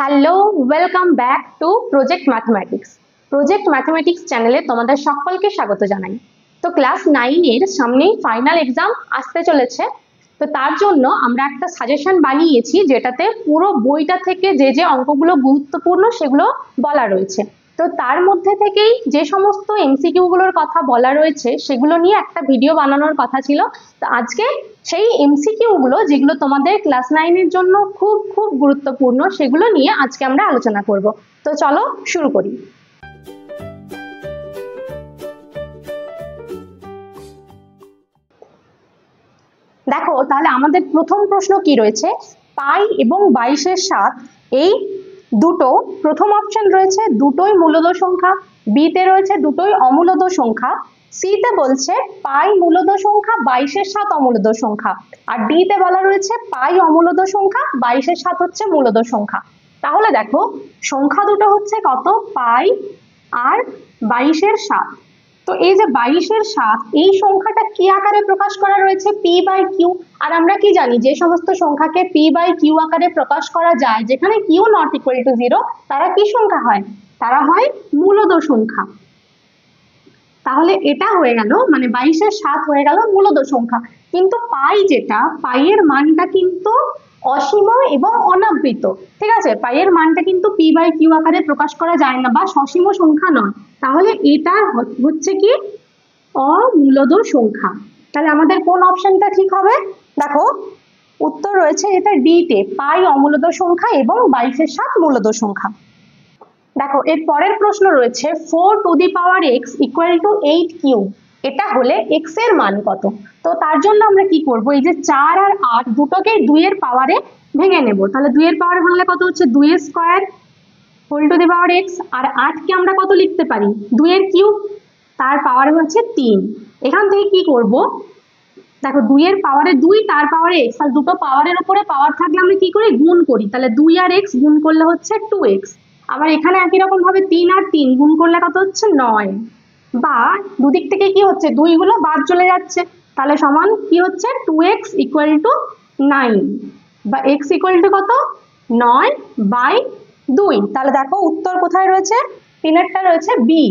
Hello, welcome back to project mathematics. Project mathematics চ্যানেলে তোমাদের সকলকে স্বাগত জানাই। তো ক্লাস 9 এর সামনেই ফাইনাল এক্সাম আসতে চলেছে। তো তার জন্য আমরা একটা সাজেশন বানিয়েছি যেটাতে পুরো বইটা থেকে যে যে অঙ্কগুলো গুরুত্বপূর্ণ সেগুলো বলা রয়েছে। তো তার মধ্যে থেকেই যে সমস্ত এমসিকিউ গুলোর কথা বলা রয়েছে সেগুলো নিয়ে একটা ভিডিও বানানোর কথা ছিল। তো আজকে সেই এমসিকিউ গুলো যেগুলো তোমাদের ক্লাস 9 এর জন্য খুব খুব গুরুত্বপূর্ণ সেগুলো নিয়ে আজকে আমরা আলোচনা করব। তো চলো শুরু করি। দেখো তাহলে আমাদের প্রথম প্রশ্ন কি রয়েছে, পাই এবং 22/7 এই দুটো, প্রথম অপশন রয়েছে দুটোই মূলদ সংখ্যা, বি তে রয়েছে দুটোই অমূলদ সংখ্যা, সি তে বলছে পাই মূলদ সংখ্যা 22/7 অমূলদ সংখ্যা, আর ডি তে বলা রয়েছে পাই অমূলদ সংখ্যা 22/7 হচ্ছে মূলদ সংখ্যা। তাহলে দেখো সংখ্যা দুটো হচ্ছে কত, পাই আর 22/7। তো এই যে 22/7 এই সংখ্যাটা কি আকারে প্রকাশ করা রয়েছে, পি বাই কিউ। আর আমরা কি জানি যে সমস্ত সংখ্যাকে পি বাই কিউ আকারে প্রকাশ করা যায়, যেখানে কিউ নট ইকুয়াল টু 0, তারা কি সংখ্যা হয়, তারা হয় মূলদ সংখ্যা। তাহলে এটা হয়ে গেল, মানে 22/7 হয়ে গেল মূলদ সংখ্যা। কিন্তু পাই যেটা, পাইয়ের মানটা কিন্তু অসীম এবং অনাবৃত, ঠিক আছে। পাইয়ের মানটা কিন্তু পি বাই কিউ আকারে প্রকাশ করা যায় না বা সসীম সংখ্যা নয়। তাহলে এটা হচ্ছে কি অমূলদ সংখ্যা। তাহলে আমাদের কোন অপশনটা ঠিক হবে, দেখো উত্তর রয়েছে এটা ডি তে, পাই অমূলদ সংখ্যা এবং 22/7 মূলদ সংখ্যা। দেখো এর পরের প্রশ্ন রয়েছে 4 two the power x equal to 8 cube, এটা হলে এক্স এর মান কত। তো তার জন্য আমরা কি করব, এই যে 4 আর 8 দুটোকে 2 এর পাওয়ারে ভেঙে নেব। তাহলে 2 এর পাওয়ারে ভাঙলে কত হচ্ছে, 2 square whole to the power X. আর 8 কে আমরা কত লিখতে পারি, 2 এর কিউব, তার পাওয়ারে হচ্ছে 3। এখান থেকে কি করব, দেখো 2 এর পাওয়ারে 2, তার পাওয়ারে এক্স, আর দুটো পাওয়ারের উপরে পাওয়ার থাকলে আমরা কি করি, গুণ করি। তাহলে 2 আর এক্স গুণ করলে হচ্ছে 2x। আবার এখানে একই রকম ভাবে 3 আর 3 গুণ করলে কত হচ্ছে 9, বা দুদিক থেকে কি হচ্ছে 2 গুলো বাদ চলে যাচ্ছে, তাহলে সমান কি হচ্ছে 2x ইকুয়াল টু 9, বা x ইকুয়াল টু কত 9/2। তাহলে দেখো উত্তর কোথায় রয়েছে, তিনেরটা রয়েছে বি,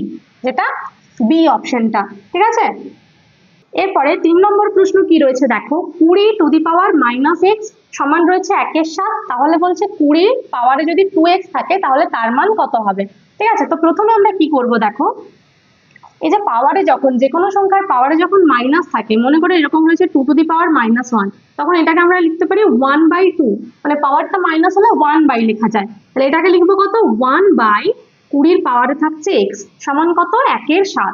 যেটা বি অপশনটা, ঠিক আছে। এরপরে 3 নম্বর প্রশ্ন কি রয়েছে, দেখো 20 টু দি পাওয়ার -x সমান রয়েছে 1/7। তাহলে বলছে 20 পাওয়ারে যদি 2x থাকে তাহলে তার মান কত হবে, ঠিক আছে। তো প্রথমে আমরা কি করব, দেখো এই যে পাওয়ারে যখন যে কোনো সংখ্যার পাওয়ারে যখন মাইনাস থাকে, মনে করো এরকম রয়েছে 2 টু দি পাওয়ার -1, তখন এটাকে আমরা লিখতে পারি 1/2, মানে পাওয়ারটা মাইনাস হলে 1/, লেখা যায়। তাহলে এটাকে লিখবো কত, 1/20 পাওয়ারে থাকছে x সমান কত 1/7।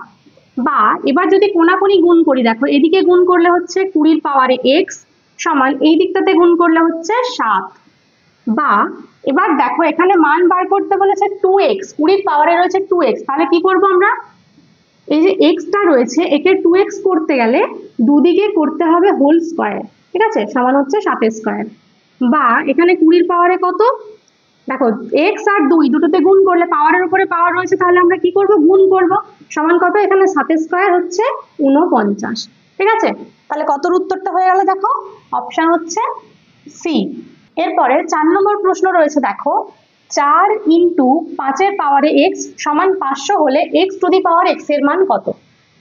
বা এবার যদি কোনাকুনি গুণ করি, দেখো এদিকে গুণ করলে হচ্ছে 20 পাওয়ারে x সমান এই দিকটাতে গুণ করলে হচ্ছে 7। বা এবার দেখো এখানে মান বার করতে বলেছে 2x, 20 পাওয়ারে রয়েছে 2x, তাহলে কি করব আমরা, এই যে এক্সটা রয়েছে একে 2x করতে গেলে দুদিকে করতে হবে হোল স্কয়ার, ঠিক আছে, সমান হচ্ছে 7 স্কয়ার। বা এখানে 20 পাওয়ারে কত, দেখো x আর 2 দুটোতে গুণ করলে পাওয়ারের উপরে পাওয়ার রয়েছে, তাহলে আমরা কি করব, গুণ করব, সমান কত, এখানে 7 স্কয়ার হচ্ছে 49, ঠিক আছে। তাহলে কতর উত্তরটা হয়ে গেল, দেখো অপশন হচ্ছে সি। এরপরে 4 নম্বর প্রশ্ন রয়েছে, দেখো 4 ইন্টু 5 পাওয়ারে x সমান 500 হলে x two the power x এর মান কত।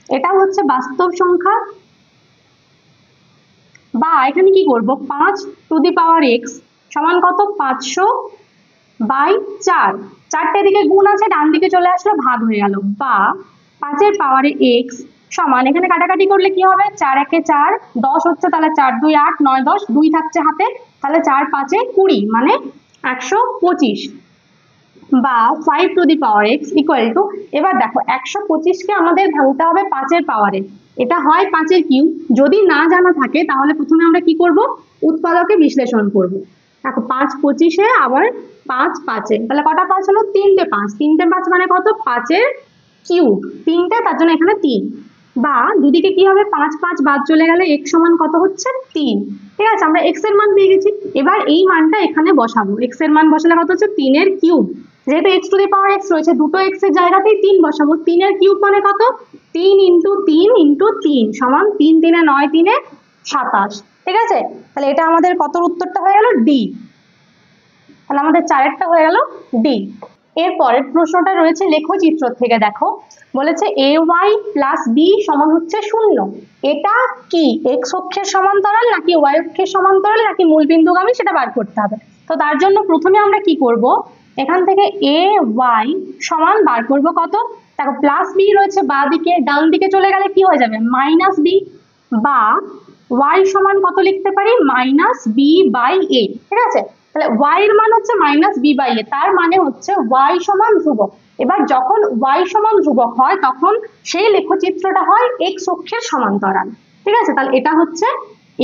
এটা হচ্ছে বাস্তব সংখ্যা, বা এখানে কি করব, 5 টু দি পাওয়ার x সমান কত 500/4, চারটে দিকে গুণ আছে, ডান দিকে চলে আসলো, ভাগ হয়ে গেল। বা 5 পাওয়ারে x সমান, এখানে কাটাকাটি করলে কি হবে, 4 একে 4, 10 হচ্ছে, তাহলে 4 2 8, 9 10, 2 থাকছে হাতে, তাহলে 4 5 20, মানে 125। বা 5 two the power x equal to, এবার দেখো 125 কে আমাদের ভাঙতে হবে 5 পাওয়ারে, এটা হয় 5 কিউব। যদি না জানা থাকে তাহলে প্রথমে আমরা কি করব, উৎপাদকে বিশ্লেষণ করব। দেখো 5 25 আবার 5 5, তাহলে কটা 5 হলো, 3টে 5, 3টে 5 মানে কত, 5 কিউব, 3টে, তার জন্য এখানে 3। বা দুদিকে কি হবে, 5 5 বাদ চলে গেলে x সমান কত হচ্ছে 3, ঠিক আছে। আমরা x এর মান পেয়ে গেছি, এবার এই মানটা এখানে বসাবো, x এর মান বসালে কত হচ্ছে 3 এর কিউব, যেহেতু x two the power x রয়েছে দুটো x এর জায়গাতেই 3 বসাবো, 3 এর কিউব মানে কত, 3 ইন্টু 3 ইন্টু 3 সমান 3 3 9 3 27, ঠিক আছে। তাহলে এটা আমাদের কত উত্তরটা হয়ে গেল, ডি। তাহলে আমাদের 4-এরটা হয়ে গেল ডি। এর পরের প্রশ্নটা রয়েছে লেখচিত্র থেকে, দেখো বলেছে ay প্লাস বি সমান হচ্ছে 0। এটা কি এক্স অক্ষের সমান্তরাল নাকি ওয়াই অক্ষের সমান্তরাল নাকি মূলবিন্দুগামী সেটা বার করতে হবে। তো তার জন্য প্রথমে আমরা কি করব, এখান থেকে এ ওয়াই সমান বার করব কত, দেখো প্লাস বি রয়েছে বাঁ দিকে, ডান দিকে চলে গেলে কি হয়ে যাবে মাইনাস বি, বা ওয়াই সমান কত লিখতে পারি মাইনাস বি বাই এ। ঠিক আছে, তাহলে ওয়াই এর মান হচ্ছে মাইনাস বি বাই এ, তার মানে হচ্ছে ওয়াই সমান ধ্রুবক। এবার যখন ওয়াই সমান ধ্রুবক হয় তখন সেই লেখচিত্রটা হয় এক্স অক্ষের সমান্তরাল। ঠিক আছে, তাহলে এটা হচ্ছে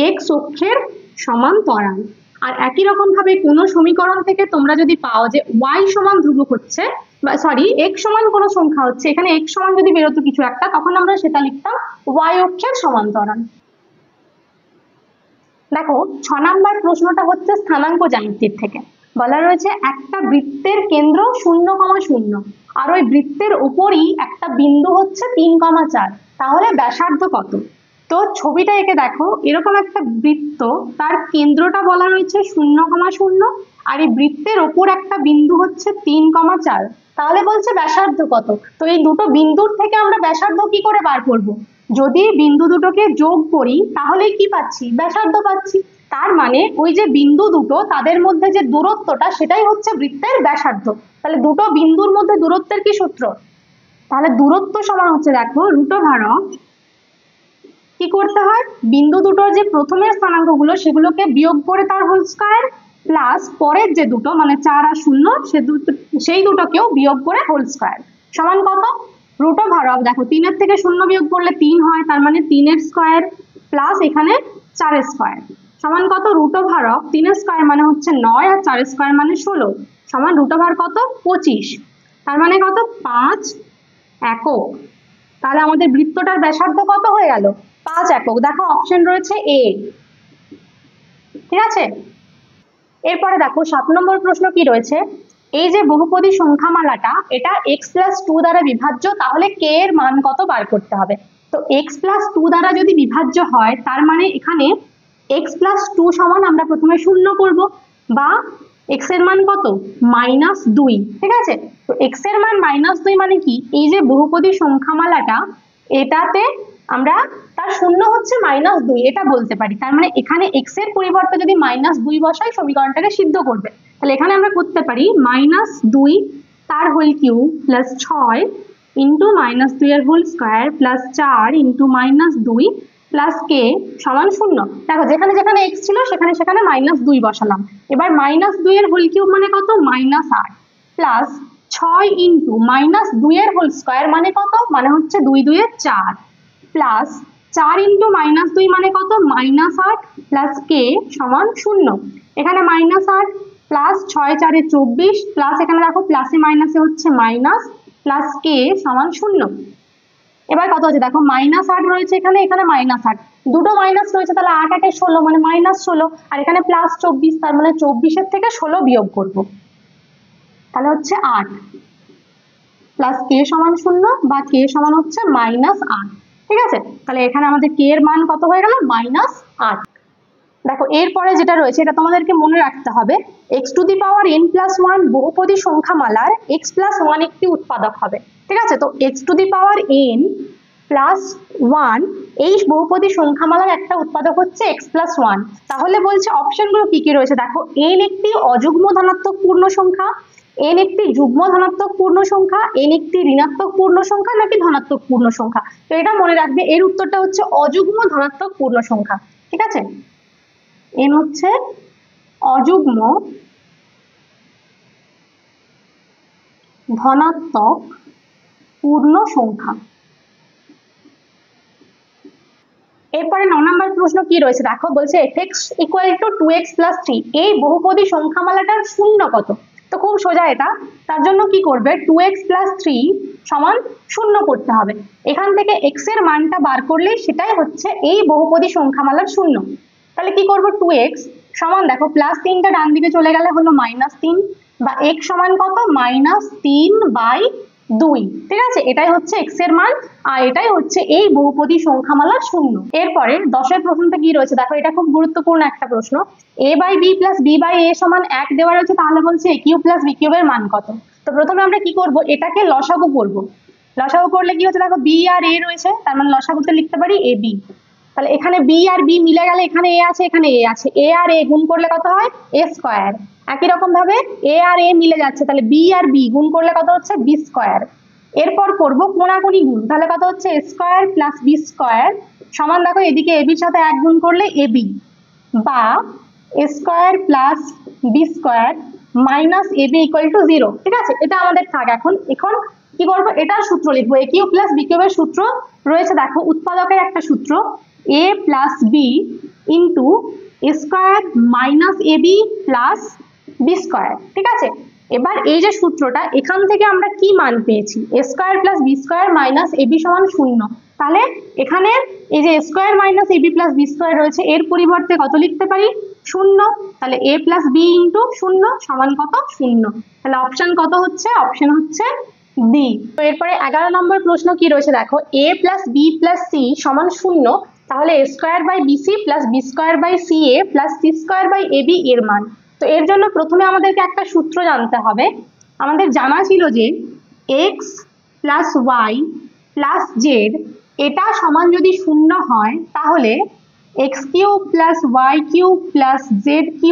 এক্স অক্ষের সমান্তরাল। আর একই রকম ভাবে কোনো সমীকরণ থেকে তোমরা যদি পাও যে ওয়াই সমান ধ্রুবক হচ্ছে, বা সরি এক্স সমান কোনো সংখ্যা হচ্ছে, এখানে এক্স সমান যদি বেরোতো কিছু একটা, তখন আমরা সেটা লিখতাম ওয়াই অক্ষের সমান্তরাল। দেখো 6 নাম্বার প্রশ্নটা হচ্ছে স্থানাঙ্ক জ্যামিতির থেকে। বলা রয়েছে একটা বৃত্তের কেন্দ্র 0,0 আর ওই বৃত্তের উপরই একটা বিন্দু হচ্ছে 3,4, তাহলে ব্যাসার্ধ কত। তো ছবিটা এঁকে দেখো, এরকম একটা বৃত্ত, তার কেন্দ্রটা বলা রয়েছে 0,0 আর এই বৃত্তের ওপর একটা বিন্দু হচ্ছে 3,4, তাহলে বলছে ব্যাসার্ধ কত। তো এই দুটো বিন্দুর থেকে আমরা ব্যাসার্ধ কি করে বার করব, যদি বিন্দু দুটোকে যোগ করি তাহলে কি পাচ্ছি ব্যাসার্ধ পাচ্ছি। তার মানে ওই যে বিন্দু দুটো তাদের মধ্যে যে দূরত্বটা সেটাই হচ্ছে বৃত্তের ব্যাসার্ধ। তাহলে দুটো বিন্দুর মধ্যে দূরত্বের কি সূত্র, তাহলে দূরত্ব সমান হচ্ছে দেখো √, কি করতে হয় বিন্দু দুটোর যে প্রথমের স্থানাঙ্কগুলো সেগুলোকে বিয়োগ করে তার হোল স্কয়ার, প্লাস পরের যে দুটো মানে 4 আর 0 সেই দুটোকেও বিয়োগ করে হোল স্কয়ার, সমান কত √, দেখো 3 এর থেকে 0 বিয়োগ করলে 3 হয়, তার মানে 3 এর স্কয়ার প্লাস এখানে 4 এর স্কয়ার সমান কত √, 3 এর স্কয়ার মানে হচ্ছে 9 আর 4 এর স্কয়ার মানে 16 সমান √, কত 25, তার মানে কত 5 একক। তাহলে আমাদের বৃত্তটার ব্যাসার্ধ কত হয়ে গেল 5 একক। দেখো অপশন রয়েছে এ। ঠিক আছে, এরপরে দেখো 7 নম্বর প্রশ্ন কি রয়েছে, এই যে বহুপদী সংখ্যামালাটা এটা x+2 দ্বারা বিভাজ্য, তাহলে k এর মান কত বার করতে হবে। তো x+2 দ্বারা যদি বিভাজ্য হয় তার মানে এখানে x+2 সমান আমরা প্রথমে 0 করব, বা x এর মান কত -2। ঠিক আছে, তো x এর মান -2 মানে কি, এই যে বহুপদী সংখ্যামালাটা এটাতে আমরা তার শূন্য হচ্ছে -2 এটা বলতে পারি, তার মানে এখানে x এর পরিবর্তে যদি -2 বসাই সমীকরণটাকে সিদ্ধ করবে। তাহলে এখানে আমরা করতে পারি -2 তার হোল কিউব প্লাস 6 ইন্টু -2 এর whole square plus 4 into -2 plus k সমান 0। দেখো যেখানে যেখানে x ছিল সেখানে সেখানে -2 বসালাম। এবার -2 এর হোল কিউব মানে কত -8 প্লাস 6 ইন্টু -2 এর হোল স্কয়ার মানে কত, মানে হচ্ছে 2 2 এ 4 প্লাস 4 ইন্টু -2 মানে কত -8 প্লাস k সমান 0। এখানে -8 প্লাস 6 4 এ 24 প্লাস এখানে দেখো প্লাসে মাইনাসে হচ্ছে মাইনাস প্লাস k সমান 0। এবার কত হচ্ছে দেখো -8 রয়েছে এখানে, এখানে -8 দুটো মাইনাস রয়েছে, তাহলে 8 8 এ 16 মানে -16, আর এখানে প্লাস 24 তার মানে 24 এর থেকে 16 বিয়োগ করব, তাহলে হচ্ছে 8 প্লাস k সমান 0 বা k সমান হচ্ছে -8। ঠিক আছে, তাহলে এখানে আমাদের k এর মান কত হয়ে গেল -8। দেখো এরপরে যেটা রয়েছে এটা তোমাদেরকে মনে রাখতে হবে, x⁴n+1 বহুপদী সংখ্যামালার x+1 একটি উৎপাদক হবে। ঠিক আছে, তো x⁴n+1 এই বহুপদী সংখ্যামালার একটা উৎপাদক হচ্ছে x+1। তাহলে বলছে অপশনগুলো কি কি রয়েছে, দেখো n একটি অযুগ্ম ধনাত্মক পূর্ণ সংখ্যা, n একটি যুগ্ম ধনাত্মক পূর্ণ সংখ্যা, n একটি ঋণাত্মক পূর্ণ সংখ্যা নাকি ধনাত্মক পূর্ণ সংখ্যা। তো এটা মনে রাখবে, এর উত্তরটা হচ্ছে অযুগ্ম ধনাত্মক পূর্ণ সংখ্যা। ঠিক আছে, n হচ্ছে অযুগ্ম ধনাত্মক পূর্ণ সংখ্যা। এরপরে 9 নম্বর প্রশ্ন কি রয়েছে দেখো, বলছে fx = 2x + 3 এই বহুপদী সংখ্যামালাটার শূন্য কত। তো খুব সোজা এটা, তার জন্য কি করবে 2x + 3 সমান 0 করতে হবে। এখান থেকে x এর মানটা বার করলেই সেটাই হচ্ছে এই বহুপদী সংখ্যামালার শূন্য। তাহলে কি করব 2x সমান দেখো প্লাস 3টা ডান দিকে চলে গেলে হলো -3, বা x সমান কত -3/2 2। ঠিক আছে, এটাই হচ্ছে x এর মান, আর এটাই হচ্ছে এই বহুপদী সংখ্যামালার শূন্য। এরপরে 10 এর প্রশ্নটা কি রয়েছে দেখো, এটা খুব গুরুত্বপূর্ণ একটা প্রশ্ন। a/b + b/a সমান 1 দেওয়া রয়েছে, তাহলে বলছে a³ + b³ এর মান কত। তো প্রথমে আমরা কি করব, এটাকে লসাগু করব। লসাগু করলে কি হচ্ছে দেখো, b আর a রয়েছে, তার মানে লসাগুতে লিখতে পারি ab। তাহলে এখানে b আর b মিলে গেলে এখানে a আছে, এখানে a আছে, a আর a গুণ করলে কত হয় a স্কয়ার। একই রকম ভাবে a আর a মিলে যাচ্ছে, তাহলে b আর b গুণ করলে কত হচ্ছে b স্কয়ার। এরপর করব কোণাকুণি গুণ, তাহলে কত হচ্ছে a square plus b square সমান দেখো এদিকে ab এর সাথে 1 গুণ করলে ab, বা a square plus b square minus ab equal to 0। ঠিক আছে, এটা আমাদের থাক। এখন কি করবো, এটার সূত্র লিখবো। a³ + b³ এর সূত্র রয়েছে দেখো, উৎপাদকের একটা সূত্র a plus b into a square minus ab plus b square. ঠিক আছে, এবার এই যে সূত্রটা, এখান থেকে আমরা কি মান পেয়েছি, a square plus b square minus ab সমান 0। তাহলে এখানে এই যে a square minus ab plus b square রয়েছে, এর পরিবর্তে কত লিখতে পারি 0। তাহলে a প্লাস b ইন্টু 0 সমান কত 0। তাহলে অপশন কত হচ্ছে, অপশন হচ্ছে ডি। তো এরপরে 11 নম্বর প্রশ্ন কি রয়েছে দেখো, a plus b plus c সমান 0, তাহলে a square by bc plus b square by ca plus c square by ab এর মান। তো এর জন্য প্রথমে আমাদেরকে একটা সূত্র জানতে হবে। আমাদের জানা ছিল যে x plus y plus z এটা সমান যদি 0 হয়, তাহলে x³ plus y³ plus z³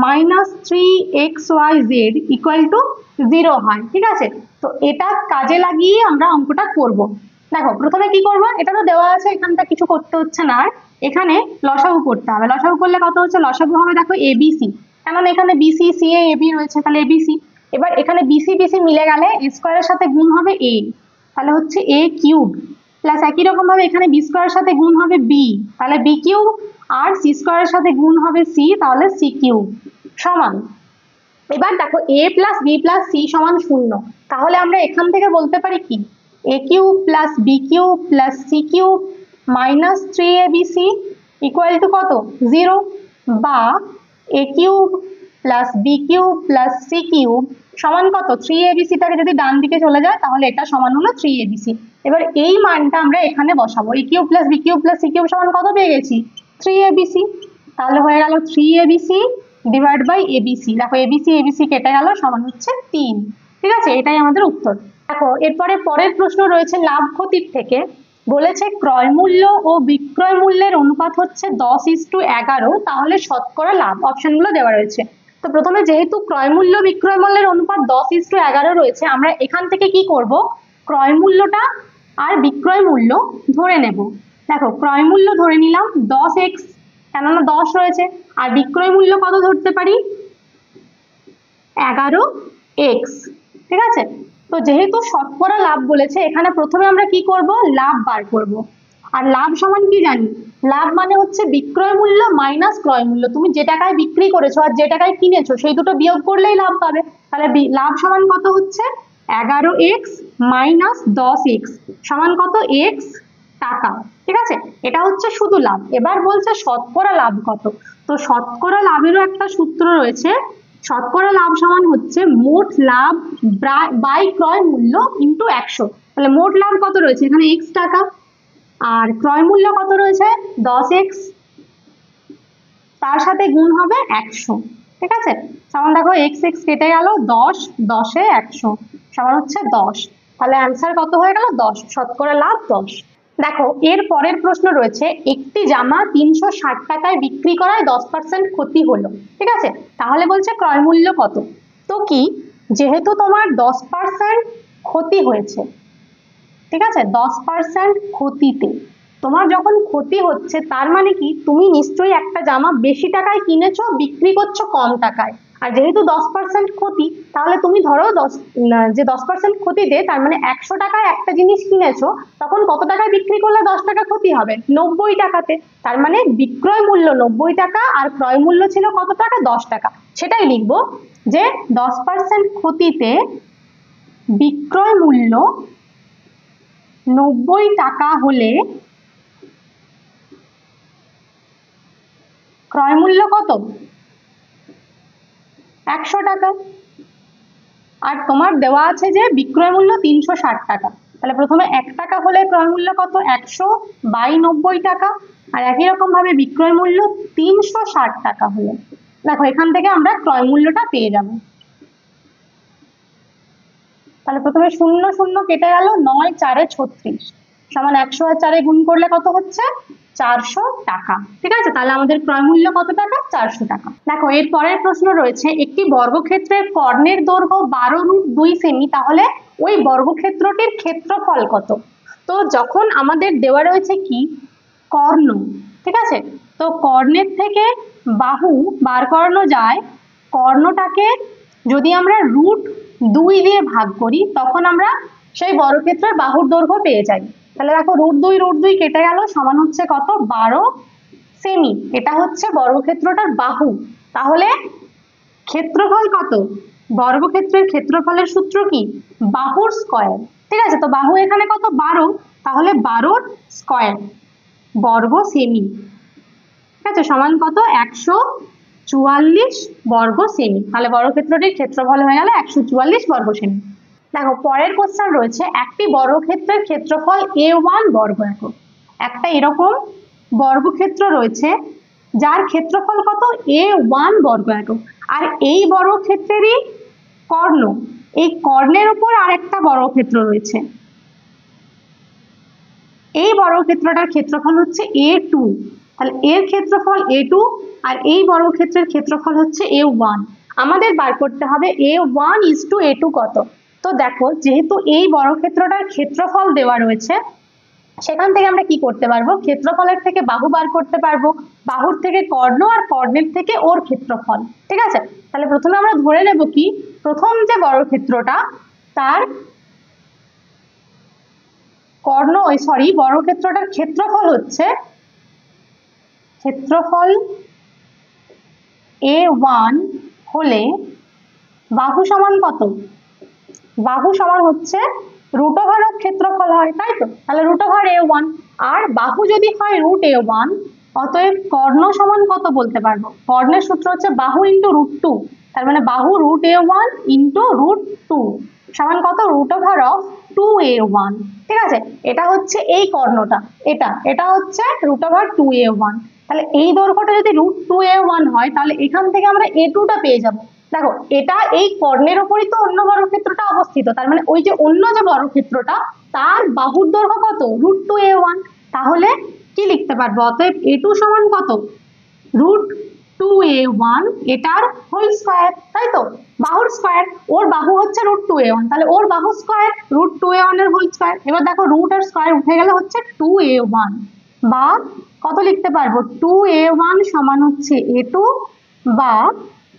minus 3xyz equal to 0 হয়। ঠিক আছে, তো এটা কাজে লাগিয়ে আমরা অঙ্কটা করব। দেখো প্রথমে কি করব, এটা তো দেওয়া আছে, এখানটা কিছু করতে হচ্ছে না। আর এখানে লসাগু করতে হবে। লসাগু করলে কত হচ্ছে, লসাগু হবে দেখো abc, কারণ এখানে bc ca ab রয়েছে, তাহলে abc। এবার এখানে bc bc মিলে গেলে a স্কয়ারের সাথে গুণ হবে a, তাহলে হচ্ছে a³ প্লাস একই রকম ভাবে এখানে b স্কয়ারের সাথে গুণ হবে b, তাহলে b³ আর c স্কয়ারের সাথে গুণ হবে c, তাহলে c³ সমান। এবার দেখো a plus b plus c সমান 0, তাহলে আমরা এখান থেকে বলতে পারি কি a³ plus b³ plus c³ minus 3abc equal to কত 0, বা a³ plus b³ plus c³ সমান কত 3abc, টাকে যদি ডান দিকে চলে যায় তাহলে এটা সমান হলো 3abc। এবার এই মানটা আমরা এখানে বসাবো, a³ plus b³ plus c³ সমান কত পেয়ে গেছি 3abc, তাহলে হয়ে গেল 3abc ডিভাইড বাই abc। দেখো abc abc কেটে গেল, সমান হচ্ছে 3। ঠিক আছে, এটাই আমাদের উত্তর। দেখো এরপরে পরের প্রশ্ন রয়েছে লাভ ক্ষতির থেকে। বলেছে ক্রয় মূল্য ও বিক্রয় মূল্যের অনুপাত হচ্ছে 10:11, তাহলে শতকরা লাভ। অপশনগুলো দেওয়া রয়েছে। তো প্রথমে যেহেতু ক্রয় মূল্য বিক্রয় মূল্যের অনুপাত 10:11 রয়েছে, আমরা এখান থেকে কি করব, ক্রয় মূল্যটা আর বিক্রয় মূল্য ধরে নেব। দেখো ক্রয় মূল্য ধরে নিলাম 10x, কেননা 10 রয়েছে, আর বিক্রয় মূল্য কত ধরতে পারি 11x। ঠিক আছে, তো যেহেতু শতকরা লাভ বলেছে, এখানে প্রথমে আমরা কি করব, লাভ বার করব। আর লাভ সমান কি জানি, লাভ মানে হচ্ছে বিক্রয় মূল্য মাইনাস ক্রয় মূল্য। তুমি যে টাকায় বিক্রি করেছো আর যে টাকায় কিনেছো সেই দুটো বিয়োগ করলেই লাভ পাবে। তাহলে লাভ সমান কত হচ্ছে 11x মাইনাস 10x সমান কত x টাকা। ঠিক আছে, এটা হচ্ছে শুধু লাভ। এবার বলছে শতকরা লাভ কত। তো শতকরা লাভেরও একটা সূত্র রয়েছে, শতকরা লাভ সমান হচ্ছে মোট লাভ বাই ক্রয় মূল্য ইন্টু 100। তাহলে মোট লাভ কত রয়েছে এখানে x টাকা, আর ক্রয় মূল্য কত রয়েছে 10x, তার সাথে গুণ হবে 100। ঠিক আছে, সমান দেখো x x কেটে গেল, 10 10 এ 100 সমান হচ্ছে 10। তাহলে অ্যান্সার কত হয়ে গেল 10, শতকরা লাভ 10। দেখো এর পরের প্রশ্ন রয়েছে, একটি জামা 360 টাকায় বিক্রি করায় 10% ক্ষতি হলো। ঠিক আছে, তাহলে বলছে ক্রয় মূল্য কত। তো কি, যেহেতু তোমার 10% ক্ষতি হয়েছে, ঠিক আছে 10% ক্ষতিতে, তোমার যখন ক্ষতি হচ্ছে তার মানে কি তুমি নিশ্চয়ই একটা জামা বেশি টাকায় কিনেছো, বিক্রি করছো কম টাকায়। আর যেহেতু 10% ক্ষতি, তাহলে তুমি ধরো 10% ক্ষতিতে, তার মানে 100 টাকায় একটা জিনিস কিনেছো, তখন কত টাকায় বিক্রি করলে 10 টাকা ক্ষতি হবে 90 টাকাতে। তার মানে বিক্রয় মূল্য 90 টাকা আর ক্রয় মূল্য ছিল কত টাকা 10 টাকা। সেটাই লিখবো যে 10% ক্ষতিতে বিক্রয় মূল্য 90 টাকা হলে ক্রয় মূল্য কত 100 টাকা। আর তোমার দেওয়া আছে যে বিক্রয় মূল্য 360 টাকা। তাহলে প্রথমে 1 টাকা হলে ক্রয় মূল্য কত? 100/90 টাকা। আর একই রকম ভাবে বিক্রয় মূল্য 360 টাকা হলে দেখো এখান থেকে আমরা ক্রয় মূল্যটা পেয়ে যাব। তাহলে প্রথমে 0 0 কেটে গেল, 9 4 36 সমান 100 আর 4 গুণ করলে কত হচ্ছে? 400 টাকা। ঠিক আছে, তাহলে আমাদের ক্রয় মূল্য কত টাকা? 400 টাকা। দেখো এর পরের প্রশ্ন রয়েছে, একটি বর্গক্ষেত্রের কর্ণের দৈর্ঘ্য 12√2 সেমি, তাহলে ওই বর্গক্ষেত্রটির ক্ষেত্রফল কত? তো যখন আমাদের দেওয়া রয়েছে কি কর্ণ, ঠিক আছে, তো কর্ণের থেকে বাহু বার করানো যায়। কর্ণটাকে যদি আমরা √2 দিয়ে ভাগ করি তখন আমরা সেই বর্গক্ষেত্রের বাহুর দৈর্ঘ্য পেয়ে যাই। তাহলে দেখো √2 কেটে গেল, সমান হচ্ছে কত? 12 সেমি। এটা হচ্ছে বর্গক্ষেত্রটার বাহু। তাহলে ক্ষেত্রফল কত? বর্গক্ষেত্রের ক্ষেত্রফলের সূত্র কি? বাহুর স্কয়ার। ঠিক আছে, তো বাহু এখানে কত? 12, তাহলে 12 স্কয়ার বর্গ সেমি। ঠিক আছে, সমান কত? 144 বর্গ সেমি। তাহলে বর্গক্ষেত্রটির ক্ষেত্রফল হয়ে গেল 144 বর্গ সেমি। দেখো পরের কোশ্চেন রয়েছে, একটি বর্গক্ষেত্রের ক্ষেত্রফল A1 বর্গ একক। একটা এরকম বর্গক্ষেত্র রয়েছে যার ক্ষেত্রফল কত? A1 বর্গ একক। আর এই বর্গক্ষেত্রেরই কর্ণ, এই কর্ণের উপর আরেকটা বর্গক্ষেত্র রয়েছে, এই বর্গক্ষেত্রটার ক্ষেত্রফল হচ্ছে A2। তাহলে এর ক্ষেত্রফল A2 আর এই বর্গক্ষেত্রের ক্ষেত্রফল হচ্ছে A1। আমাদের বার করতে হবে A1:A2 কত। তো দেখো যেহেতু এই বর্গক্ষেত্রটার ক্ষেত্রফল দেওয়া রয়েছে, সেখান থেকে আমরা কি করতে পারবো? ক্ষেত্রফলের থেকে বাহু বার করতে পারবো, বাহুর থেকে কর্ণ, আর কর্ণের থেকে ওর ক্ষেত্রফল। ঠিক আছে, তাহলে প্রথমে আমরা ধরে নেব কি প্রথম যে বর্গক্ষেত্রটা তার কর্ণ বর্গক্ষেত্রটার ক্ষেত্রফল হচ্ছে ক্ষেত্রফল A1 হলে বাহু সমান কত? বাহু সমান হচ্ছে √ওভার ক্ষেত্রফল হয়, তাই তো? তাহলে √A1, আর বাহু যদি হয় √A1, অতএব কর্ণ সমান কত বলতে পারবো? কর্ণের সূত্র হচ্ছে বাহু ইন্টু √2। তার মানে বাহু √A1 ইন্টু √2 সমান কত? √2A1। ঠিক আছে, এটা হচ্ছে এই কর্ণটা, এটা হচ্ছে √2A1। তাহলে এই দৈর্ঘ্যটা যদি √2A1 হয়, তাহলে এখান থেকে আমরা A2টা পেয়ে যাব। দেখো এটা এই কর্ণের উপরই তো অন্য বর্গক্ষেত্রটা অবস্থিত, তার মানে ওই যে অন্য যে বর্গক্ষেত্রটা তার বাহুর দৈর্ঘ্য কত? √2A1। তাহলে কি লিখতে পারবো? অতএব A2 সমান কত? √2A1 এটার হোল স্কয়ার, তাই তো? বাহুর স্কয়ার, ওর বাহু হচ্ছে √2A1, তাহলে ওর বাহু স্কয়ার √2A1 এর হোল স্কয়ার। এবার দেখো রুট আর স্কয়ার উঠে গেলে হচ্ছে 2A1, বা কত লিখতে পারবো? 2A1 সমান হচ্ছে A2, বা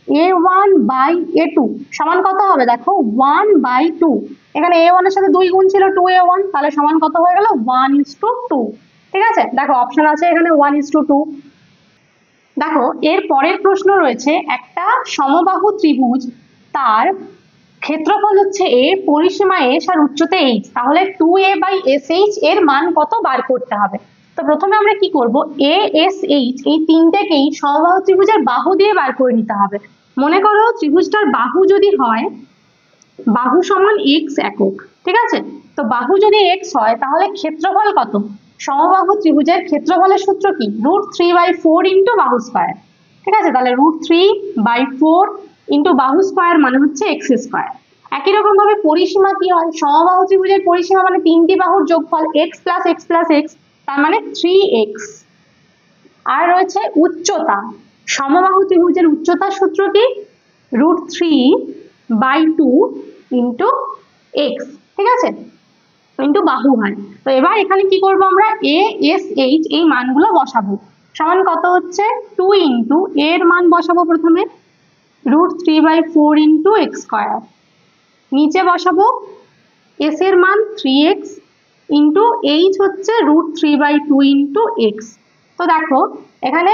A1/A2 সমান কত হবে? দেখো 1/2। এখানে A1 এর সাথে 2 গুণ ছিল 2A1, তাহলে সমান কত হয়ে গেল? 1:2। ঠিক আছে, দেখো অপশন আছে এখানে 1:2। দেখো এর পরের প্রশ্ন রয়েছে, একটা সমবাহু ত্রিভুজ, তার ক্ষেত্রফল হচ্ছে A, পরিসীমা S আর উচ্চতা H, তাহলে 2A/SH এর মান কত বার করতে হবে। তো প্রথমে আমরা কি করব? ASH এই তিনটেকেই সমবাহু ত্রিভুজের বাহু দিয়ে বার করে নিতে হবে। মনে করো ত্রিভুজটার বাহু যদি হয়, বাহু সমান x একক। ঠিক আছে, তো বাহু যদি x হয় তাহলে ক্ষেত্রফল কত? সমবাহু ত্রিভুজের ক্ষেত্রফলের সূত্র কি? √3/4 ইন্টু বাহু স্কয়ার। ঠিক আছে, তাহলে √3/4 ইন্টু বাহু স্কয়ার মানে হচ্ছে x²। একই রকম ভাবে পরিসীমা কি হয়? সমবাহু ত্রিভুজের পরিসীমা মানে তিনটি বাহুর যোগফল x plus x plus x, তার মানে 3x। আর রয়েছে উচ্চতা, সমবাহু ত্রিভুজের উচ্চতার সূত্র কি? √3/2 ইন্টু x। ঠিক আছে, ইন্টু বাহু হয়। তো এবার এখানে কি করব আমরা? ASH এই মানগুলো বসাবো। সমান কত হচ্ছে? 2 ইন্টু এর মান বসাবো প্রথমে √3/4 ইন্টু x², নিচে বসাবো s এর মান 3x ইন্টু h হচ্ছে √3/2 ইন্টু x। তো দেখো এখানে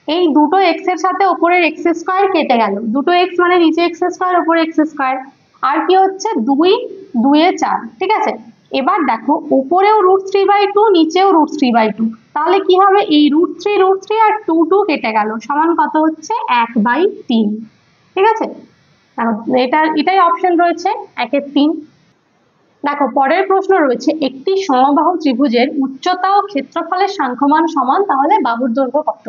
এই দুটো x এর সাথে উপরের x² কেটে গেল, দুটো x মানে নিচে x² উপরে x², আর কি হচ্ছে 2 2 4। ঠিক আছে, এবার দেখো উপরেও √3/2 নিচেও √3/2, তাহলে কি হবে? এই √3 আর 2 কেটে গেল, সমান কত হচ্ছে? 1/3। ঠিক আছে, এটাই অপশন রয়েছে 1-3। দেখো পরের প্রশ্ন রয়েছে, একটি সমবাহু ত্রিভুজের উচ্চতা ও ক্ষেত্রফলের সাংখ্যমান সমান, তাহলে বাহুর দৈর্ঘ্য কত?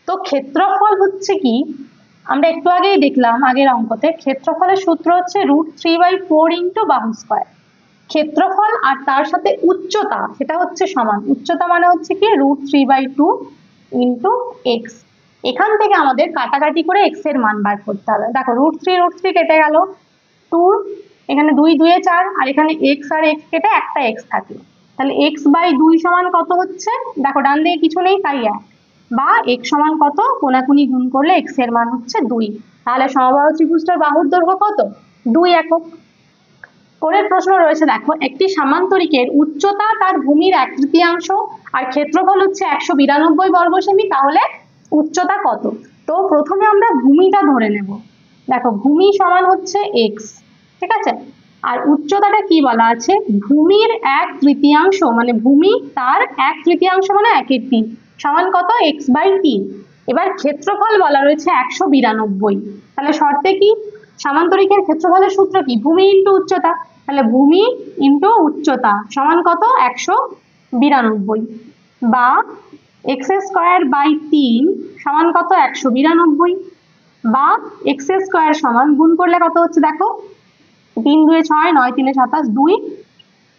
তো ক্ষেত্রফল হচ্ছে কি, আমরা একটু আগেই দেখলাম আগের অঙ্কতে, ক্ষেত্রফলের সূত্র হচ্ছে √3/4 ইন্টু বাহু স্কয়ার। ক্ষেত্রফল আর তার সাথে উচ্চতা সেটা হচ্ছে সমান, উচ্চতা মানে হচ্ছে কি √3/2 ইন্টু এক্স। এখান থেকে আমাদের কাটাকাটি করে এক্স এর মান বার করতে হবে। দেখো √3 কেটে গেল, 2 এখানে 2 2 4, আর এখানে এক্স আর এক্স কেটে একটা এক্স থাকলো, তাহলে x/2 সমান কত হচ্ছে, দেখো ডান দিকে কিছু নেই তাই 1, বা x সমান কত, কোনাকুনি গুণ করলে x এর মান হচ্ছে 2। তাহলে সমবাহু ত্রিভুজটার বাহুর দৈর্ঘ্য কত, 2 একক। পরের প্রশ্ন রয়েছে, দেখো একটি সামান্তরিকের উচ্চতা তার ভূমির 1/3 আর ক্ষেত্রফল হচ্ছে 192 বর্গ সেমি, তাহলে উচ্চতা কত? তো প্রথমে আমরা ভূমিটা ধরে নেব। দেখো ভূমি সমান হচ্ছে এক্স, ঠিক আছে, আর উচ্চতাটা কি বলা আছে, ভূমির 1/3 মানে ভূমি তার 1/3 মানে 1/3 সমান কত, x/3। এবার ক্ষেত্রফল বলা রয়েছে 192, তাহলে শর্তে কি, সামান্তরিকের ক্ষেত্রফলের সূত্র কি, ভূমি ইন্টু উচ্চতা, তাহলে ভূমি ইন্টু উচ্চতা সমান কত, 192, বা x²/3 সমান কত, 192, বা x² সমান গুণ করলে কত হচ্ছে, দেখো 3 2 6, 9 3 27, 2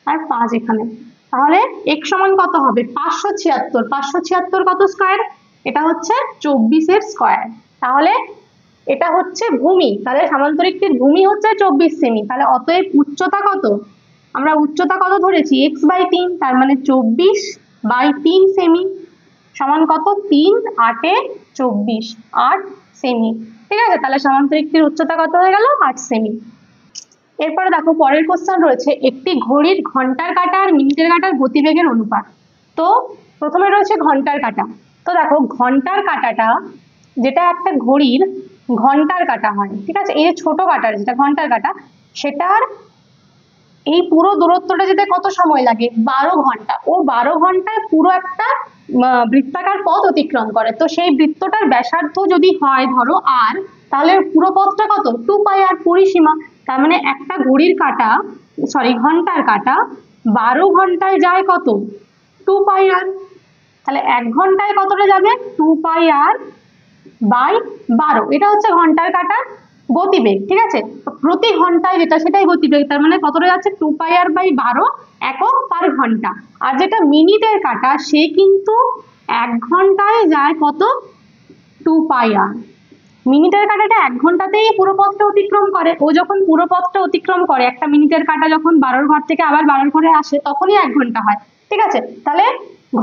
আর 5 এখানে, তাহলে x সমান কত হবে, 576। 576 কত স্কয়ার, এটা হচ্ছে 24 এর স্কয়ার। তাহলে এটা হচ্ছে ভূমি, তাহলে সামান্তরিকটির ভূমি হচ্ছে 24 সেমি, তাহলে অতএব উচ্চতা কত, আমরা উচ্চতা কত ধরেছি, x/3, তার মানে 24/3 সেমি সমান কত, 3 8 এ 24, 8 সেমি, ঠিক আছে। তাহলে সামান্তরিকটির উচ্চতা কত হয়ে গেল, 8 সেমি। এরপরে দেখো পরের কোশ্চেন রয়েছে, একটি ঘড়ির ঘন্টার কাঁটা আর মিনিটের কাঁটার গতিবেগের অনুপাত। তো প্রথমে রয়েছে ঘন্টার কাঁটা। তো দেখো ঘন্টার কাঁটাটা, যেটা একটা ঘড়ির ঘন্টার কাঁটা হয়, ঠিক আছে, এই যে ছোট কাঁটার যেটা ঘন্টার কাঁটা, সেটার এই পুরো দূরত্বটা যেতে কত সময় লাগে, 12 ঘন্টা। ও 12 ঘন্টায় পুরো একটা বৃত্তাকার পথ অতিক্রম করে। তো সেই বৃত্তটার ব্যাসার্ধ যদি হয় ধরো আর, তাহলে পুরো পথটা কত, 2πr পরিসীমা। তার মানে একটা ঘড়ির কাঁটা, সরি ঘন্টার কাঁটা 12 ঘন্টায় যায় কত, 2πr। তাহলে 1 ঘন্টায় কতটা যাবে, 2πr/12। এটা হচ্ছে ঘন্টার কাঁটার গতিবেগ, ঠিক আছে, প্রতি ঘন্টায় যেটা সেটাই গতিবেগ, তার মানে কতটা যাচ্ছে, 2πr/12 একক পার ঘন্টা। আর যেটা মিনিটের কাঁটা, সে কিন্তু 1 ঘন্টায় যায় কত, 2πr। মিনিটের কাঁটাটা 1 ঘন্টাতেই পুরো পথটা অতিক্রম করে। ও যখন পুরো পথটা অতিক্রম করে, একটা মিনিটের কাঁটা যখন 12 ঘর থেকে আবার 12 ঘরে আসে, তখনই 1 ঘন্টা হয়, ঠিক আছে। তাহলে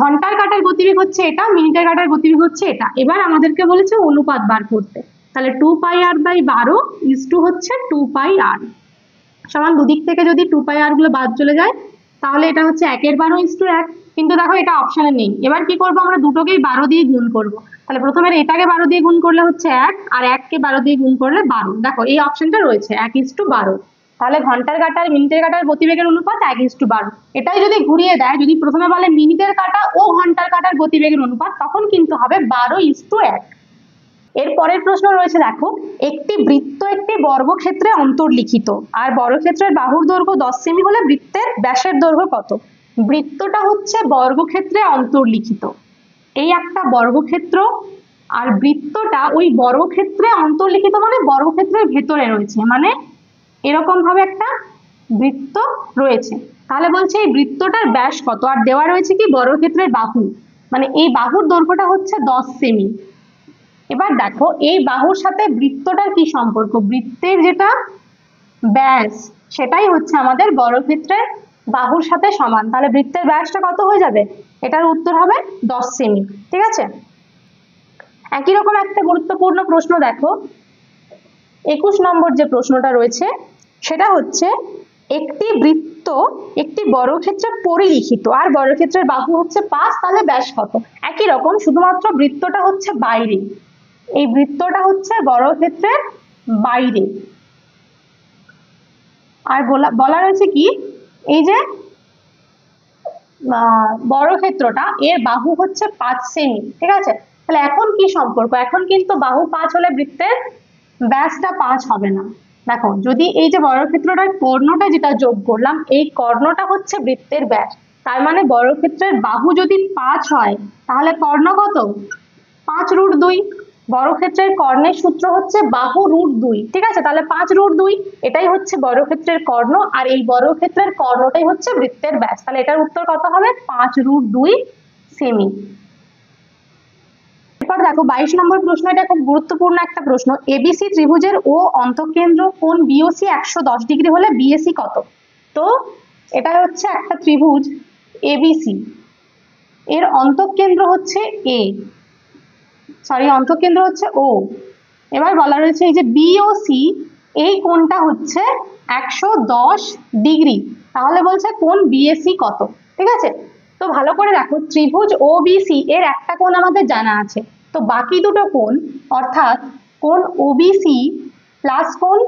ঘন্টার কাঁটার গতিবেগ হচ্ছে এটা, মিনিটের কাঁটার গতিবেগ হচ্ছে এটা। এবার আমাদেরকে বলেছে অনুপাত বার করতে, তাহলে 2πr/12 হচ্ছে 2πr সমান, দুদিক থেকে যদি 2πr গুলো বাদ চলে যায়, তাহলে এটা হচ্ছে 1/12 কিন্তু দেখো এটা অপশনে নেই। এবার কি করবো, আমরা দুটোকেই 12 দিয়ে গুণ করব। তাহলে প্রথমে এটাকে 12 দিয়ে গুণ করলে হচ্ছে 1, আর 1 কে 12 দিয়ে গুণ করলে 12। দেখো এই অপশনটা রয়েছে 1:12। তাহলে ঘন্টার কাঁটা আর মিনিটের কাঁটার গতিবেগের অনুপাত 1:12। এটাই যদি ঘুরিয়ে দেয়, যদি প্রথমে বলে মিনিটের কাঁটা ও ঘন্টার কাঁটার গতিবেগের অনুপাত, তখন কিন্তু হবে 12:1। এর পরের প্রশ্ন রয়েছে, দেখো একটি বৃত্ত একটি বর্গক্ষেত্রে অন্তর্লিখিত, আর বর্গক্ষেত্রের বাহুর দৈর্ঘ্য 10 সেমি হলে বৃত্তের ব্যাসের দৈর্ঘ্য কত? বৃত্তটা হচ্ছে বর্গক্ষেত্রে অন্তর্লিখিত, এই একটা বর্গক্ষেত্র, আর বৃত্তটা ওই বর্গক্ষেত্রে অন্তর্লিখিত মানে বর্গক্ষেত্রের ভেতরে রয়েছে, মানে এরকম ভাবে একটা বৃত্ত রয়েছে। তাহলে বলছে এই বৃত্তটার ব্যাস কত, আর দেওয়া রয়েছে কি বর্গক্ষেত্রের বাহু, মানে এই বাহুর দৈর্ঘ্যটা হচ্ছে 10 সেমি। এবার দেখো এই বাহুর সাথে বৃত্তটার কি সম্পর্ক, বৃত্তের যেটা ব্যাস সেটাই হচ্ছে আমাদের বর্গক্ষেত্রের বাহুর সাথে সমান। তাহলে বৃত্তের ব্যাসটা কত হয়ে যাবে, এটার উত্তর হবে 10 সেমি, ঠিক আছে। একই রকম একটা গুরুত্বপূর্ণ প্রশ্ন দেখো, 21 নম্বর যে প্রশ্নটা রয়েছে সেটা হচ্ছে, একটি বৃত্ত একটি বর্গক্ষেত্রে পরিলিখিত, আর বর্গক্ষেত্রের বাহু হচ্ছে 5, তাহলে ব্যাস কত? একই রকম, শুধুমাত্র বৃত্তটা হচ্ছে বাইরে, এই বৃত্তটা হচ্ছে বর্গক্ষেত্রের বাইরে। আর বলা রয়েছে কি, এই যে বর্গক্ষেত্রটা এর বাহু হচ্ছে 5 সেমি, ঠিক আছে। তাহলে এখন কি সম্পর্ক, এখন কিন্তু বাহু 5 হলে বৃত্তের ব্যাসটা 5 হবে না, দেখো যদি এই যে বর্গক্ষেত্রটার কর্ণটা যেটা যোগ করলাম, এই কর্ণটা হচ্ছে বৃত্তের ব্যাস, তার মানে বর্গক্ষেত্রের বাহু যদি 5 হয় তাহলে কর্ণ কত? 5√2। বর্গক্ষেত্রের কর্ণের সূত্র হচ্ছে বাহু √2, ঠিক আছে? তাহলে 5√2 এটাই হচ্ছে বর্গক্ষেত্রের কর্ণ, আর এই বর্গক্ষেত্রের কর্ণটাই হচ্ছে বৃত্তের ব্যাস। তাহলে এটার উত্তর কত হবে? 5√2 সেমি। এরপর দেখো 22 নম্বর প্রশ্ন, এটা খুব গুরুত্বপূর্ণ একটা প্রশ্ন। এবিসি ত্রিভুজের ও অন্তঃকেন্দ্র কোণ বিওসি 110 ডিগ্রি হলে বিএসি কত? তো এটা হচ্ছে একটা ত্রিভুজ এবিসি, এর অন্তঃকেন্দ্র হচ্ছে অন্তঃকেন্দ্র হচ্ছে ও। এবার বলা রয়েছে এই যে বিওসি, এই কোণটা হচ্ছে 110 ডিগ্রি, তাহলে বলছে কোণ বিএসি কত? ঠিক আছে, তো ভালো করে দেখো, ত্রিভুজ ওবিসি এর একটা কোণ আমাদের জানা আছে, তো বাকি দুটো কোণ অর্থাৎ কোণ ওবিসি প্লাস কোণ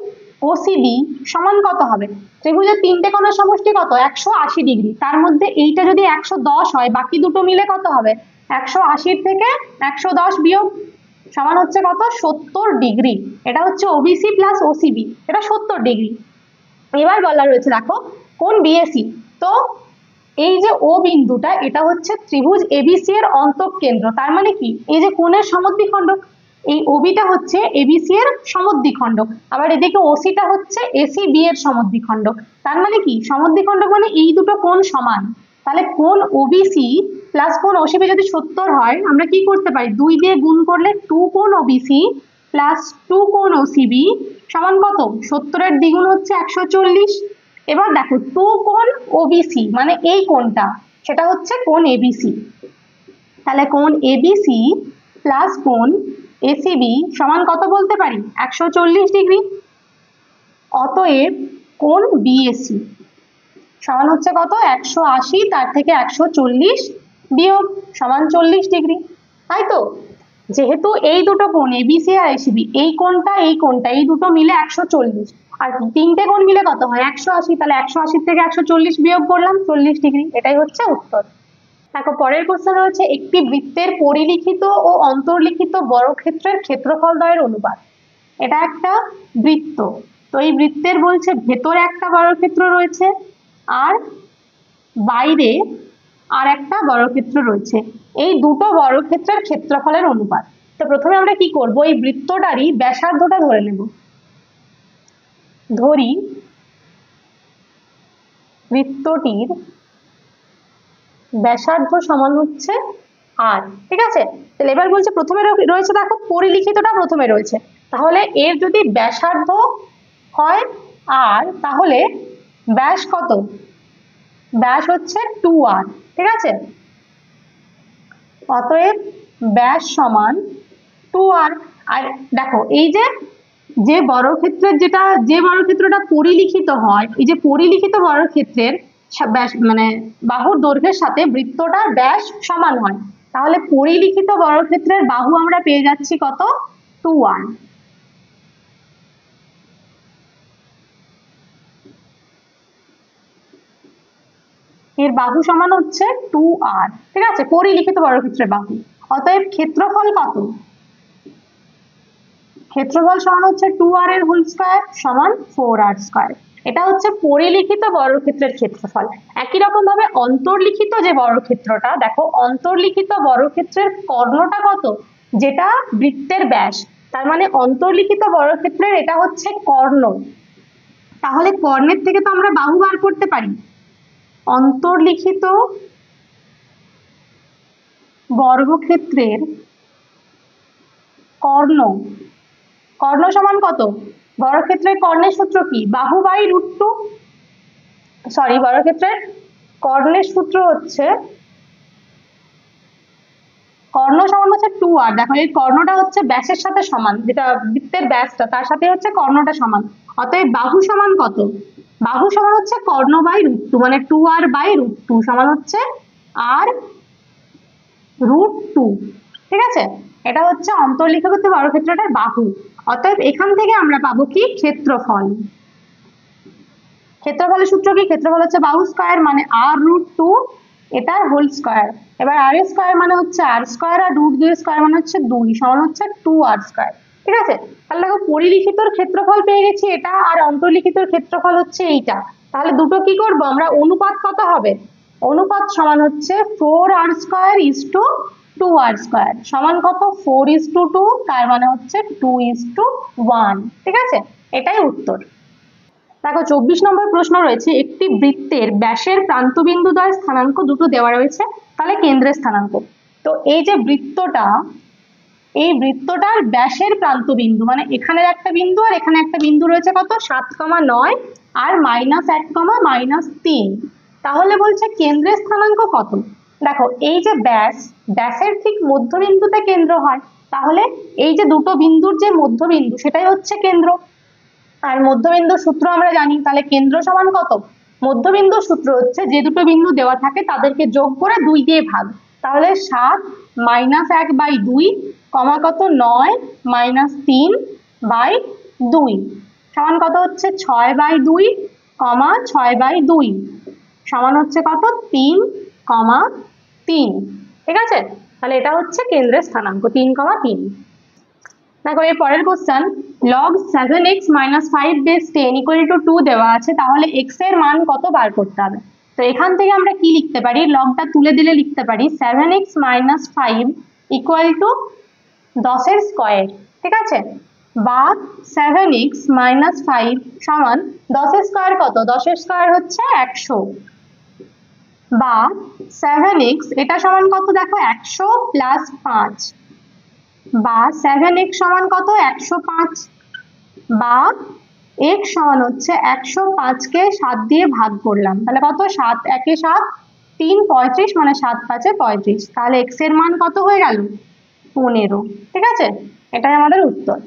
ওসিবি সমান কত হবে? ত্রিভুজের তিনটে কোণের সমষ্টি কত? 180 ডিগ্রি, তার মধ্যে এইটা যদি 110 হয়, বাকি দুটো মিলে কত হবে? 180 থেকে 110 বিয়োগ সমান হচ্ছে কত? 70 ডিগ্রি। এটা হচ্ছে ওবিসি প্লাস ওসিবি, এটা 70 ডিগ্রি। এবার বলা রয়েছে দেখো কোণ বিএসি, তো এই যে ও বিন্দুটা, এটা হচ্ছে ত্রিভুজ এবিসি এর অন্তঃকেন্দ্র, তার মানে কি এই যে কোণের সমদ্বিখণ্ডক, এই ওবিটা হচ্ছে এবিসি এর সমদ্বিখণ্ডক, আবার এদিকে ওসিটা হচ্ছে এসিবি এর সমদ্বিখণ্ডক। তার মানে কি সমদ্বিখণ্ডক মানে এই দুটো কোণ সমান, তাহলে কোণ ওবিসি প্লাস কোণ ওসিবি যদি 70 হয়, আমরা কি করতে পারি? 2 দিয়ে গুণ করলে 2 কোণ ওবিসি প্লাস 2 কোণ ওসিবি সমান কত? 70 এর দ্বিগুণ হচ্ছে 140। এবার দেখো 2 কোণ ওবিসি মানে এই কোণটা, সেটা হচ্ছে কোণ এবিসি, তাহলে কোণ এবিসি প্লাস কোণ এসিবি সমান কত বলতে পারি? 140 ডিগ্রি। অতএব কোণ বিএসি সমান হচ্ছে কত? 180, তার থেকে 140 বিয়োগ সমান 40 ডিগ্রি, তাই তো? যেহেতু এই দুটো কোণ এবিসি আর এসিবি, এই কোণটা এই দুটো মিলে 140, আর তিনটে কোণ মিলে কত হয়? 180, তাহলে 180 থেকে 140 বিয়োগ করলাম 40 ডিগ্রি, এটাই হচ্ছে উত্তর। দেখো পরের প্রশ্ন রয়েছে, একটি বৃত্তের পরিলিখিত ও অন্তর্লিখিত বর্গক্ষেত্রের ক্ষেত্রফল দ্বয়ের অনুপাত। এটা একটা বৃত্ত, তো এই বৃত্তের বলছে ভেতরে একটা বর্গক্ষেত্র রয়েছে আর বাইরে আর একটা বর্গক্ষেত্র রয়েছে, এই দুটো বর্গক্ষেত্রের ক্ষেত্রফলের অনুপাত। তো প্রথমে আমরা কি করব? এই বৃত্তটারই ব্যাসার্ধটা ধরে নেব। ধরি বৃত্তটির ব্যাসার্ধ সমান হচ্ছে আর, ঠিক আছে? তাহলে এবার বলছে প্রথমে রয়েছে দেখো পরিলিখিতটা প্রথমে রয়েছে, তাহলে এর যদি ব্যাসার্ধ হয় আর, তাহলে ব্যাস কত? ব্যাস হচ্ছে 2r, ঠিক আছে? অতএব ব্যাস সমান 2r। আর দেখো এই যে বর্গক্ষেত্রের যে বর্গক্ষেত্রটা পরিলিখিত হয়, এই যে পরিলিখিত বর্গক্ষেত্রের ব্যাস মানে বাহুর দৈর্ঘ্যের সাথে বৃত্তটার ব্যাস সমান হয়, তাহলে পরিলিখিত বর্গক্ষেত্রের বাহু আমরা পেয়ে যাচ্ছি কত? 2r। এর বাহু সমান হচ্ছে 2r, ঠিক আছে? পরিলিখিত বর্গক্ষেত্রের বাহু। অতএব ক্ষেত্রফল কত? ক্ষেত্রফল সমান হচ্ছে 2r এর হোল স্কয়ার সমান 4r স্কয়ার। এটা হচ্ছে পরিলিখিত বর্গক্ষেত্রের ক্ষেত্রফল। একই রকম ভাবে অন্তর্লিখিত যে বর্গক্ষেত্রটা, দেখো অন্তর্লিখিত বর্গক্ষেত্রের কর্ণটা কত? যেটা বৃত্তের ব্যাস, তার মানে অন্তর্লিখিত বর্গক্ষেত্রের এটা হচ্ছে কর্ণ, তাহলে কর্ণের থেকে তো আমরা বাহু বার করতে পারি। অন্তর্লিখিত বর্গক্ষেত্রের কর্ণ, কর্ণ সমান কত? বর্গক্ষেত্রের কর্ণের সূত্র কি? বাহু বাই √2, সরি বর্গক্ষেত্রের কর্ণের সূত্র হচ্ছে কর্ণ সমান হচ্ছে 2r। দেখো এই কর্ণটা হচ্ছে ব্যাসের সাথে সমান, যেটা বৃত্তের ব্যাসটা তার সাথে হচ্ছে কর্ণটা সমান, অতএব বাহু সমান কত? বাহু সমান হচ্ছে কর্ণ বাই √2, মানে 2r বাই √2 সমান হচ্ছে r √2, ঠিক আছে? এটা হচ্ছে অন্তর্লিখিত বর্গক্ষেত্রটার বাহু। অতএব এখান থেকে আমরা পাবো কি? ক্ষেত্রফল। ক্ষেত্রফলের সূত্র কি? ক্ষেত্রফল হচ্ছে বাহু স্কয়ার মানে r√2 এটার হোল স্কয়ার। এবার r স্কয়ার মানে হচ্ছে r স্কয়ার, আর √2 স্কয়ার মানে হচ্ছে 2 সমান হচ্ছে 2r স্কয়ার। ঠিক আছে। তাহলে দেখো পরিলিখিতর ক্ষেত্রফল পেয়ে গেছি এটা, আর অন্তর্লিখিতর ক্ষেত্রফল হচ্ছে এইটা। তাহলে দুটো কি করব আমরা, অনুপাত কত হবে, অনুপাত সমান হচ্ছে 4r² = 2r² সমান কত 4:2, তার মানে হচ্ছে 2:1। ঠিক আছে, এটাই উত্তর। দেখো 24 নম্বর প্রশ্ন রয়েছে, একটি বৃত্তের ব্যাসের প্রান্তবিন্দুদ্বয় স্থানাঙ্ক দুটো দেওয়া রয়েছে, তাহলে কেন্দ্রের স্থানাঙ্ক। তো এই যে বৃত্তটা, এই বৃত্তটার ব্যাসের প্রান্তবিন্দু মানে এখানের একটা বিন্দু আর এখানে একটা বিন্দু রয়েছে কত 7,9 আর -1, তাহলে বলছে কেন্দ্রের স্থানাঙ্ক কত। দেখো এই যে ব্যাস, ব্যাসের ঠিক মধ্যবিন্দুতে কেন্দ্র হয়, তাহলে এই যে দুটো বিন্দুর যে মধ্যবিন্দু সেটাই হচ্ছে কেন্দ্র। আর মধ্যবিন্দুর সূত্র আমরা জানি, তাহলে কেন্দ্র সমান কত, মধ্যবিন্দুর সূত্র হচ্ছে যে দুটো বিন্দু দেওয়া থাকে তাদেরকে যোগ করে 2 দিয়ে ভাগ, তাহলে 7 - 1/2 কমা কত 9 - 3/2 সমান কত হচ্ছে 6/2 কমা 6/2 সমান হচ্ছে কত 3,3। ঠিক আছে, তাহলে এটা হচ্ছে কেন্দ্রের স্থানাঙ্ক 3,3। দেখো এর পরের কোশ্চেন, log 7x - 5 base 10 = 2 দেওয়া আছে, তাহলে x এর মান কত বার করতে হবে। তো এখান থেকে আমরা কি লিখতে পারি, লগটা তুলে দিলে লিখতে পারি 7x - 5 = 10 এর স্কয়ার। ঠিক আছে, বা 7x - 5 সমান 10 এর স্কয়ার কত, 10 এর স্কয়ার হচ্ছে 100, বা 7x এটা সমান কত দেখো 100 + 5, বা 7x সমান কত 105, বা x সমান হচ্ছে 105 কে 7 দিয়ে ভাগ করলাম, তাহলে কত 7 × 1 = 7, 3 = 35 মানে 7 × 5 = 35, তাহলে x এর মান কত হয়ে গেল 15। ঠিক আছে, এটাই আমাদের উত্তর।